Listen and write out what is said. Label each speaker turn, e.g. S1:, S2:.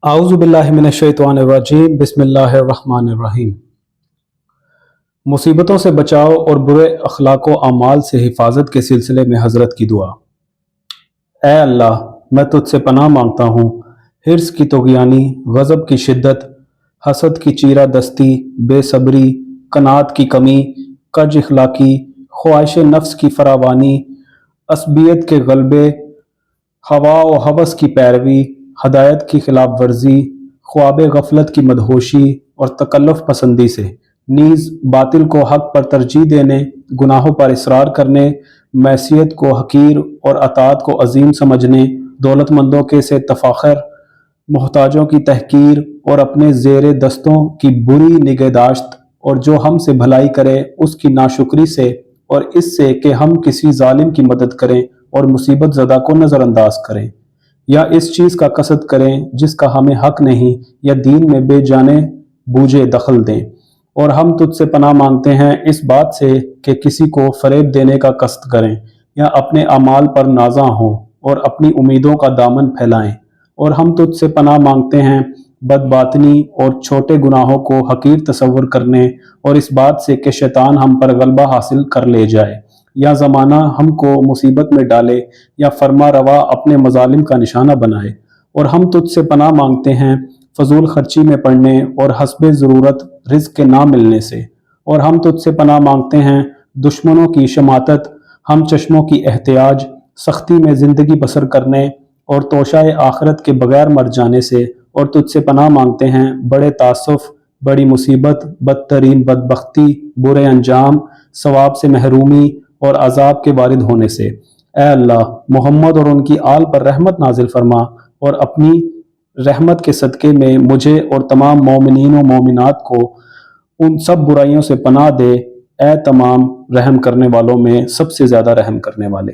S1: اعوذ باللہ من الشیطان الرجیم بسم اللہ الرحمن الرحیم۔ مصیبتوں سے بچاؤ اور برے اخلاق و اعمال سے حفاظت کے سلسلے میں حضرت کی دعا۔ اے اللہ، میں تجھ سے پناہ مانگتا ہوں حرص کی طغیانی، غضب کی شدت، حسد کی چیرہ دستی، بے صبری، قناعت کی کمی، کج اخلاقی، خواہش نفس کی فراوانی، عصبیت کے غلبے، ہوا و ہوس کی پیروی، ہدایت کی خلاف ورزی، خواب غفلت کی مدہوشی اور تکلف پسندی سے، نیز باطل کو حق پر ترجیح دینے، گناہوں پر اصرار کرنے، معصیت کو حقیر اور اطاعت کو عظیم سمجھنے، دولت مندوں کے سے تفاخر، محتاجوں کی تحقیر اور اپنے زیر دستوں کی بری نگہداشت، اور جو ہم سے بھلائی کرے اس کی ناشکری سے، اور اس سے کہ ہم کسی ظالم کی مدد کریں اور مصیبت زدہ کو نظر انداز کریں، یا اس چیز کا قصد کریں جس کا ہمیں حق نہیں، یا دین میں بے جانے بوجھے دخل دیں۔ اور ہم تجھ سے پناہ مانگتے ہیں اس بات سے کہ کسی کو فریب دینے کا قصد کریں، یا اپنے اعمال پر نازاں ہوں اور اپنی امیدوں کا دامن پھیلائیں۔ اور ہم تجھ سے پناہ مانگتے ہیں بد باطنی اور چھوٹے گناہوں کو حقیر تصور کرنے، اور اس بات سے کہ شیطان ہم پر غلبہ حاصل کر لے جائے، یا زمانہ ہم کو مصیبت میں ڈالے، یا فرما روا اپنے مظالم کا نشانہ بنائے۔ اور ہم تجھ سے پناہ مانگتے ہیں فضول خرچی میں پڑنے اور حسب ضرورت رزق کے نہ ملنے سے۔ اور ہم تجھ سے پناہ مانگتے ہیں دشمنوں کی شماتت، ہم چشموں کی احتیاج، سختی میں زندگی بسر کرنے اور توشہ آخرت کے بغیر مر جانے سے۔ اور تجھ سے پناہ مانگتے ہیں بڑے تعسف، بڑی مصیبت، بدترین بدبختی، برے انجام، ثواب سے محرومی اور عذاب کے وارد ہونے سے۔ اے اللہ، محمد اور ان کی آل پر رحمت نازل فرما، اور اپنی رحمت کے صدقے میں مجھے اور تمام مومنین و مومنات کو ان سب برائیوں سے پناہ دے، اے تمام رحم کرنے والوں میں سب سے زیادہ رحم کرنے والے۔